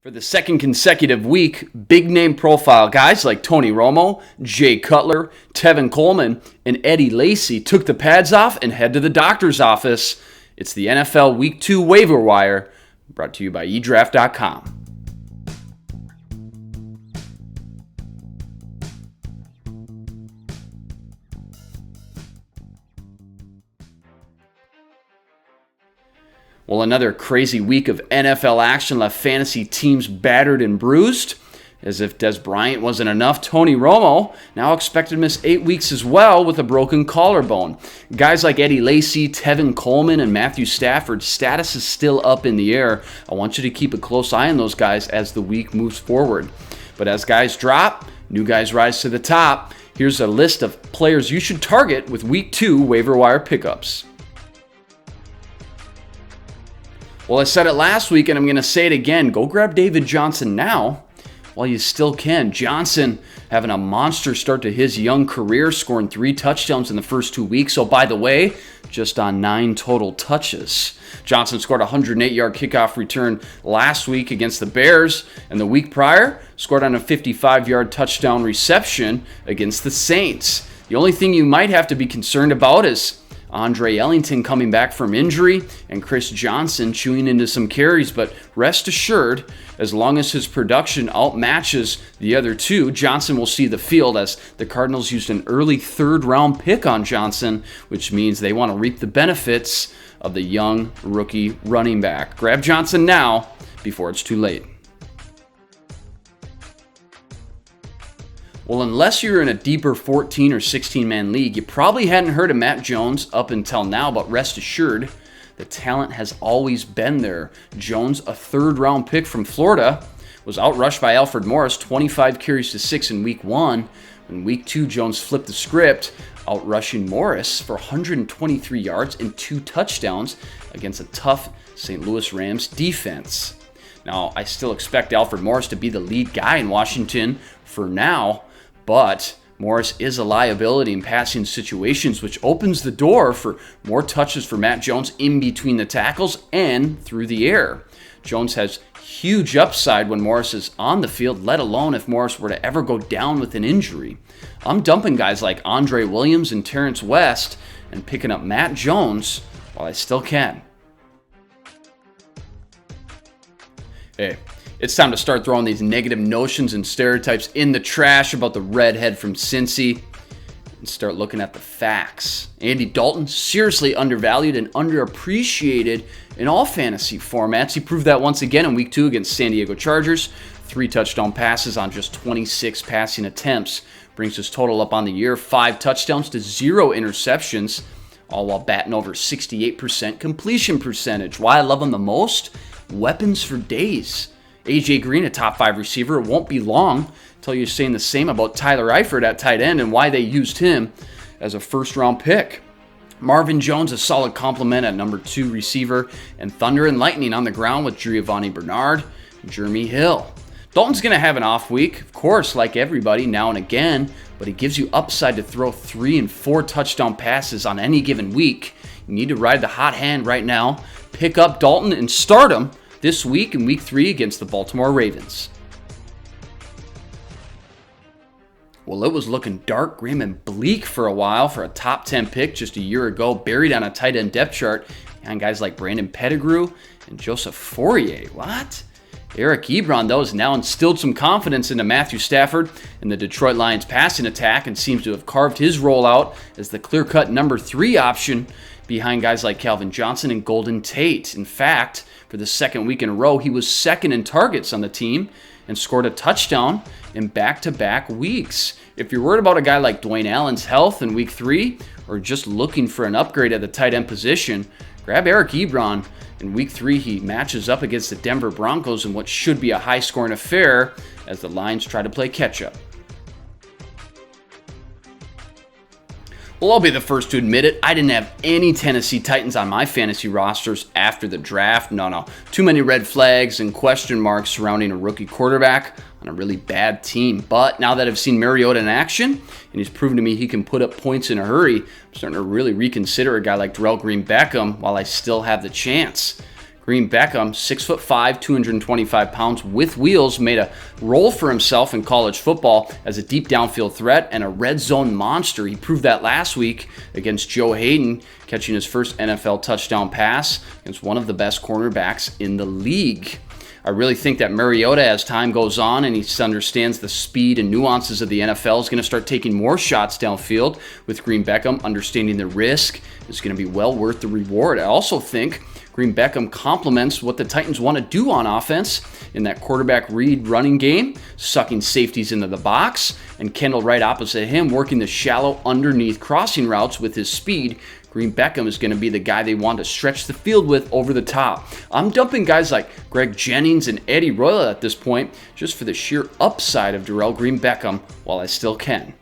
For the second consecutive week, big-name profile guys like Tony Romo, Jay Cutler, Tevin Coleman, and Eddie Lacy took the pads off and head to the doctor's office. It's the NFL Week 2 Waiver Wire, brought to you by eDraft.com. Well, another crazy week of NFL action left fantasy teams battered and bruised. As if Des Bryant wasn't enough, Tony Romo now expected to miss 8 weeks as well with a broken collarbone. Guys like Eddie Lacy, Tevin Coleman, and Matthew Stafford's status is still up in the air. I want you to keep a close eye on those guys as the week moves forward. But as guys drop, new guys rise to the top. Here's a list of players you should target with Week 2 waiver wire pickups. Well, I said it last week, and I'm going to say it again. Go grab David Johnson now while you still can. Johnson having a monster start to his young career, scoring 3 touchdowns in the first 2 weeks. Oh, by the way, just on 9 total touches. Johnson scored a 108-yard kickoff return last week against the Bears, and the week prior, scored on a 55-yard touchdown reception against the Saints. The only thing you might have to be concerned about is Andre Ellington coming back from injury and Chris Johnson chewing into some carries, but rest assured, as long as his production outmatches the other two, Johnson will see the field, as the Cardinals used an early 3rd-round pick on Johnson, which means they want to reap the benefits of the young rookie running back. Grab Johnson now before it's too late. Well, unless you're in a deeper 14 or 16-man league, you probably hadn't heard of Matt Jones up until now, but rest assured, the talent has always been there. Jones, a 3rd-round pick from Florida, was outrushed by Alfred Morris, 25 carries to 6 in Week 1. In Week 2, Jones flipped the script, outrushing Morris for 123 yards and 2 touchdowns against a tough St. Louis Rams defense. Now, I still expect Alfred Morris to be the lead guy in Washington for now, but Morris is a liability in passing situations, which opens the door for more touches for Matt Jones in between the tackles and through the air. Jones has huge upside when Morris is on the field, let alone if Morris were to ever go down with an injury. I'm dumping guys like Andre Williams and Terrence West and picking up Matt Jones while I still can. Hey, it's time to start throwing these negative notions and stereotypes in the trash about the redhead from Cincy and start looking at the facts. Andy Dalton, seriously undervalued and underappreciated in all fantasy formats. He proved that once again in Week 2 against San Diego Chargers. 3 touchdown passes on just 26 passing attempts. Brings his total up on the year, 5 touchdowns to 0 interceptions, all while batting over 68% completion percentage. Why I love him the most? Weapons for days. AJ Green, a top 5 receiver. It won't be long until you're saying the same about Tyler Eifert at tight end and why they used him as a 1st-round pick. Marvin Jones, a solid complement at number 2 receiver, and thunder and lightning on the ground with Giovanni Bernard and Jeremy Hill. Dalton's going to have an off week, of course, like everybody, now and again, but he gives you upside to throw 3 and 4 touchdown passes on any given week. You need to ride the hot hand right now. Pick up Dalton and start him this week in Week 3 against the Baltimore Ravens. Well, it was looking dark, grim, and bleak for a while for a top 10 pick just a year ago, buried on a tight end depth chart behind guys like Brandon Pettigrew and Joseph Fourier. What? Eric Ebron, though, has now instilled some confidence into Matthew Stafford and the Detroit Lions passing attack and seems to have carved his role out as the clear-cut number 3 option behind guys like Calvin Johnson and Golden Tate. In fact, for the 2nd week in a row, he was 2nd in targets on the team and scored a touchdown in back-to-back weeks. If you're worried about a guy like Dwayne Allen's health in Week 3 or just looking for an upgrade at the tight end position, grab Eric Ebron. In Week 3, he matches up against the Denver Broncos in what should be a high-scoring affair as the Lions try to play catch-up. Well, I'll be the first to admit it. I didn't have any Tennessee Titans on my fantasy rosters after the draft. No. Too many red flags and question marks surrounding a rookie quarterback on a really bad team. But now that I've seen Mariota in action, and he's proven to me he can put up points in a hurry, I'm starting to really reconsider a guy like Darrell Green Beckham while I still have the chance. Green Beckham, 6'5", 225 pounds with wheels, made a role for himself in college football as a deep downfield threat and a red zone monster. He proved that last week against Joe Hayden, catching his first NFL touchdown pass against one of the best cornerbacks in the league. I really think that Mariota, as time goes on and he understands the speed and nuances of the NFL, is going to start taking more shots downfield. With Green Beckham understanding the risk, is going to be well worth the reward. I also think Green Beckham complements what the Titans want to do on offense in that quarterback read running game, sucking safeties into the box, and Kendall right opposite him working the shallow underneath crossing routes with his speed. Green Beckham is going to be the guy they want to stretch the field with over the top. I'm dumping guys like Greg Jennings and Eddie Royal at this point just for the sheer upside of Darrell Green Beckham while I still can.